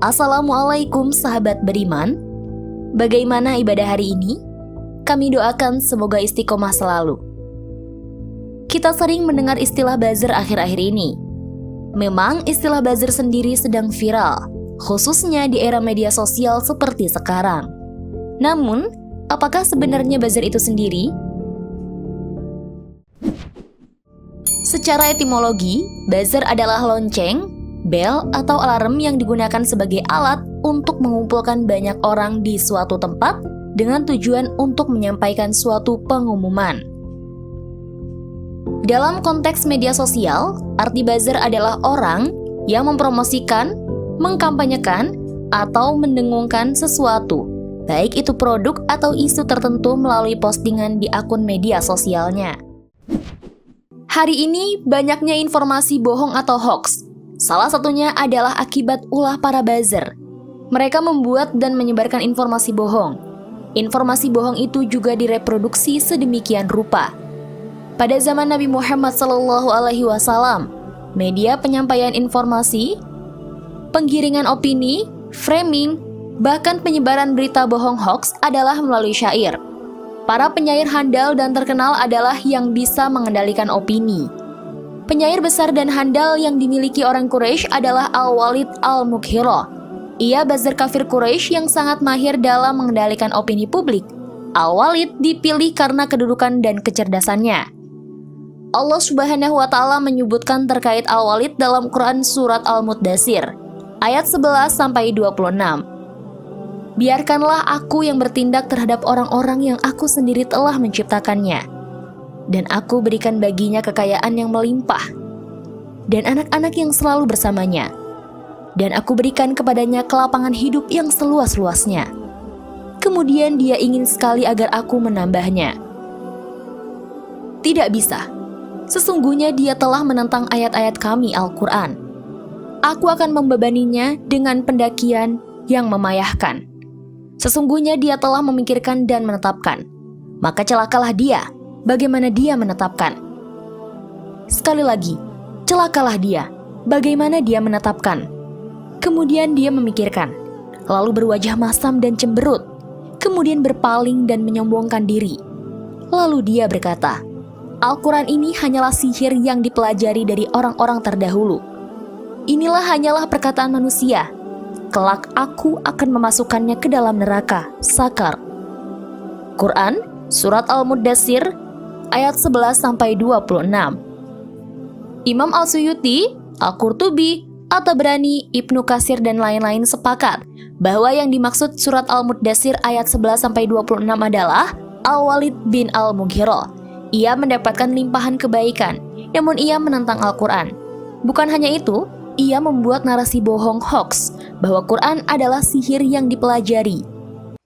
Assalamualaikum sahabat beriman. Bagaimana ibadah hari ini? Kami doakan semoga istiqomah selalu. Kita sering mendengar istilah buzzer akhir-akhir ini. Memang istilah buzzer sendiri sedang viral, khususnya di era media sosial seperti sekarang. Namun, apakah sebenarnya buzzer itu sendiri? Secara etimologi, buzzer adalah lonceng, bel atau alarm yang digunakan sebagai alat untuk mengumpulkan banyak orang di suatu tempat dengan tujuan untuk menyampaikan suatu pengumuman. Dalam konteks media sosial, arti buzzer adalah orang yang mempromosikan, mengkampanyekan, atau mendengungkan sesuatu, baik itu produk atau isu tertentu melalui postingan di akun media sosialnya. Hari ini banyaknya informasi bohong atau hoax. Salah satunya adalah akibat ulah para buzzer. Mereka membuat dan menyebarkan informasi bohong. Informasi bohong itu juga direproduksi sedemikian rupa. Pada zaman Nabi Muhammad SAW, media penyampaian informasi, penggiringan opini, framing, bahkan penyebaran berita bohong hoax adalah melalui syair. Para penyair handal dan terkenal adalah yang bisa mengendalikan opini. Penyair besar dan handal yang dimiliki orang Quraisy adalah Al-Walid Al-Mughirah. Ia buzzer kafir Quraisy yang sangat mahir dalam mengendalikan opini publik. Al-Walid dipilih karena kedudukan dan kecerdasannya. Allah Subhanahu wa Ta'ala menyebutkan terkait Al-Walid dalam Quran Surat Al-Muddatsir, ayat 11-26. Biarkanlah aku yang bertindak terhadap orang-orang yang aku sendiri telah menciptakannya. Dan aku berikan baginya kekayaan yang melimpah, dan anak-anak yang selalu bersamanya. Dan aku berikan kepadanya kelapangan hidup yang seluas-luasnya. Kemudian dia ingin sekali agar aku menambahnya. Tidak bisa. Sesungguhnya dia telah menentang ayat-ayat kami Al-Quran. Aku akan membebaninya dengan pendakian yang memayahkan. Sesungguhnya dia telah memikirkan dan menetapkan. Maka celakalah dia. Bagaimana dia menetapkan? Sekali lagi, celakalah dia. Bagaimana dia menetapkan? Kemudian dia memikirkan, lalu berwajah masam dan cemberut, kemudian berpaling dan menyombongkan diri. Lalu dia berkata, Al-Quran ini hanyalah sihir yang dipelajari dari orang-orang terdahulu. Inilah hanyalah perkataan manusia. Kelak aku akan memasukkannya ke dalam neraka, sakar. Quran, Surat Al-Muddatsir, ayat 11-26. Imam Al-Suyuti, Al-Qurtubi, At-Tabrani, Ibnu Katsir dan lain-lain sepakat bahwa yang dimaksud surat Al-Muddatsir ayat 11-26 adalah Al-Walid bin Al-Mughirah. Ia mendapatkan limpahan kebaikan, namun ia menentang Al-Quran. Bukan hanya itu, ia membuat narasi bohong hoax bahwa Quran adalah sihir yang dipelajari.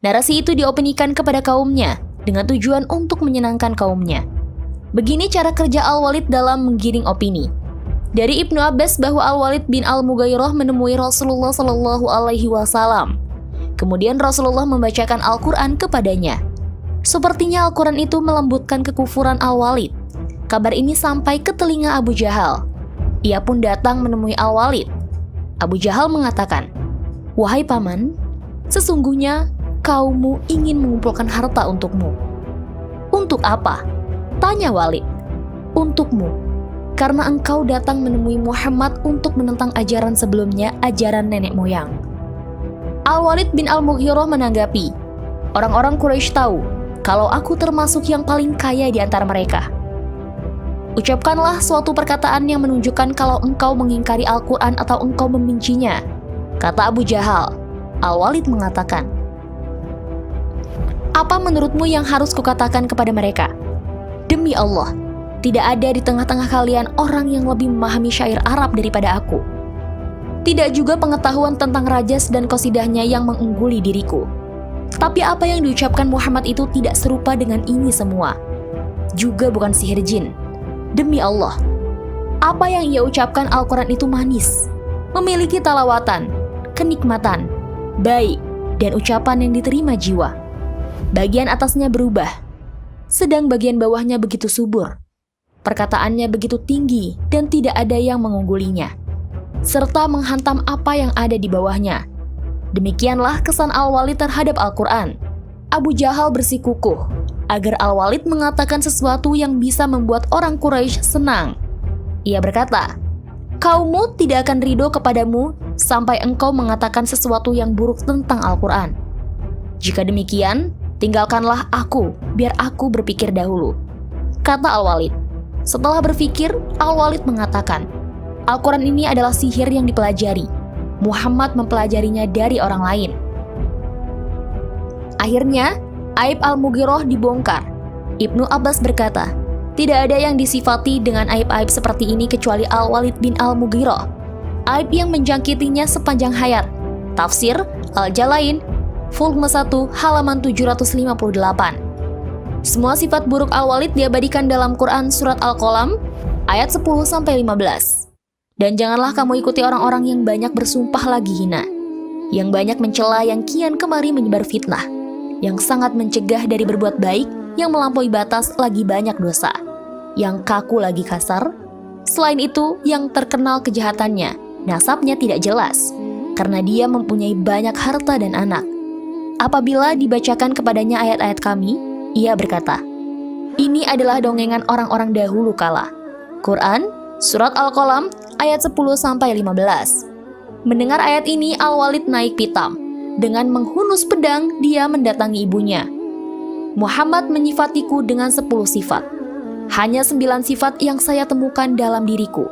Narasi itu diopinikan kepada kaumnya dengan tujuan untuk menyenangkan kaumnya. Begini cara kerja Al-Walid dalam menggiring opini. Dari Ibnu Abbas bahwa Al-Walid bin Al-Mughirah menemui Rasulullah SAW. Kemudian Rasulullah membacakan Al-Quran kepadanya. Sepertinya Al-Quran itu melembutkan kekufuran Al-Walid. Kabar ini sampai ke telinga Abu Jahal. Ia pun datang menemui Al-Walid. Abu Jahal mengatakan, "Wahai paman, sesungguhnya kaummu ingin mengumpulkan harta untukmu." "Untuk apa?" tanya Walid. "Untukmu, karena engkau datang menemui Muhammad untuk menentang ajaran sebelumnya, ajaran nenek moyang." Al-Walid bin Al-Mughirah menanggapi, "Orang-orang Quraisy tahu kalau aku termasuk yang paling kaya di antara mereka. Ucapkanlah suatu perkataan yang menunjukkan kalau engkau mengingkari Al-Quran atau engkau membencinya," kata Abu Jahal. Al-Walid mengatakan, "Apa menurutmu yang harus kukatakan kepada mereka? Demi Allah, tidak ada di tengah-tengah kalian orang yang lebih memahami syair Arab daripada aku. Tidak juga pengetahuan tentang rajas dan qasidahnya yang mengungguli diriku. Tapi apa yang diucapkan Muhammad itu tidak serupa dengan ini semua. Juga bukan sihir jin. Demi Allah, apa yang ia ucapkan Al-Quran itu manis, memiliki talawatan, kenikmatan, baik, dan ucapan yang diterima jiwa. Bagian atasnya berubah, sedang bagian bawahnya begitu subur. Perkataannya begitu tinggi dan tidak ada yang mengunggulinya. serta menghantam apa yang ada di bawahnya. Demikianlah kesan Al-Walid terhadap Al-Quran. Abu Jahal bersikukuh agar Al-Walid mengatakan sesuatu yang bisa membuat orang Quraisy senang. Ia berkata, "Kaummu tidak akan ridho kepadamu sampai engkau mengatakan sesuatu yang buruk tentang Al-Quran. Jika demikian, tinggalkanlah aku, biar aku berpikir dahulu," kata Al-Walid. Setelah berpikir, Al-Walid mengatakan, "Al-Quran ini adalah sihir yang dipelajari. Muhammad mempelajarinya dari orang lain." Akhirnya, aib Al-Mughirah dibongkar. Ibnu Abbas berkata, "Tidak ada yang disifati dengan aib-aib seperti ini kecuali Al-Walid bin Al-Mughirah. Aib yang menjangkitinya sepanjang hayat." Tafsir Al-Jalain, volume 1, halaman 758. Semua sifat buruk Al-Walid diabadikan dalam Quran surat Al-Qalam ayat 10-15. Dan janganlah kamu ikuti orang-orang yang banyak bersumpah lagi hina, yang banyak mencela, yang kian kemari menyebar fitnah, yang sangat mencegah dari berbuat baik, yang melampaui batas lagi banyak dosa, yang kaku lagi kasar. Selain itu, yang terkenal kejahatannya, nasabnya tidak jelas, karena dia mempunyai banyak harta dan anak. Apabila dibacakan kepadanya ayat-ayat kami, ia berkata, "Ini adalah dongengan orang-orang dahulu kala." Quran, surat Al-Qalam, ayat 10-15. Mendengar ayat ini, Al-Walid naik pitam. Dengan menghunus pedang, dia mendatangi ibunya. "Muhammad menyifatiku dengan 10 sifat. Hanya 9 sifat yang saya temukan dalam diriku.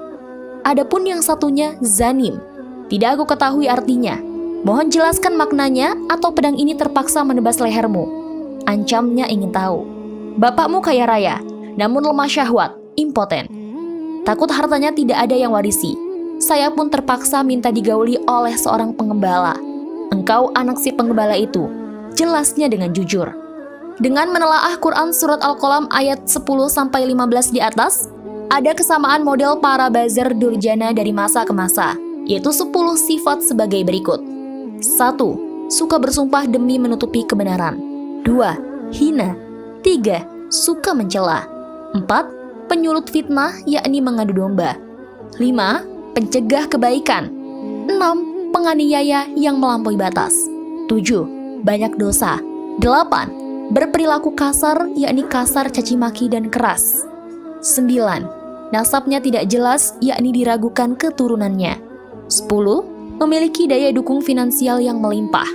Adapun yang satunya zanim. Tidak aku ketahui artinya. Mohon jelaskan maknanya atau pedang ini terpaksa menebas lehermu." Ancamnya ingin tahu. "Bapakmu kaya raya, namun lemah syahwat, impoten. Takut hartanya tidak ada yang warisi. Saya pun terpaksa minta digauli oleh seorang pengembala. Engkau anak si pengembala itu," jelasnya dengan jujur. Dengan menelaah Quran surat Al-Qalam ayat 10-15 di atas, ada kesamaan model para buzzer durjana dari masa ke masa, yaitu 10 sifat sebagai berikut. 1. Suka bersumpah demi menutupi kebenaran. 2. Hina. 3. Suka mencela. 4. Penyulut fitnah, yakni mengadu domba. 5. Pencegah kebaikan. 6. Penganiaya yang melampaui batas. 7. Banyak dosa. 8. Berperilaku kasar, yakni kasar, caci maki, dan keras. 9. Nasabnya tidak jelas, yakni diragukan keturunannya. 10. Memiliki daya dukung finansial yang melimpah.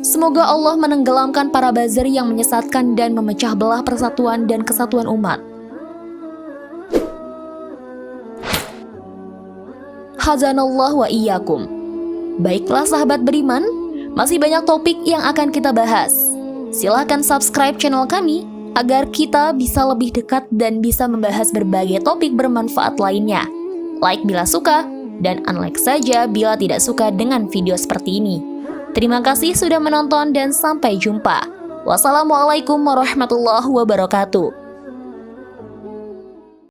Semoga Allah menenggelamkan para buzzer yang menyesatkan dan memecah belah persatuan dan kesatuan umat. Hazanallah wa iyyakum. Baiklah sahabat beriman, masih banyak topik yang akan kita bahas. Silahkan subscribe channel kami agar kita bisa lebih dekat dan bisa membahas berbagai topik bermanfaat lainnya. Like bila suka, dan unlike saja bila tidak suka dengan video seperti ini. Terima kasih sudah menonton dan sampai jumpa. Wassalamualaikum warahmatullahi wabarakatuh.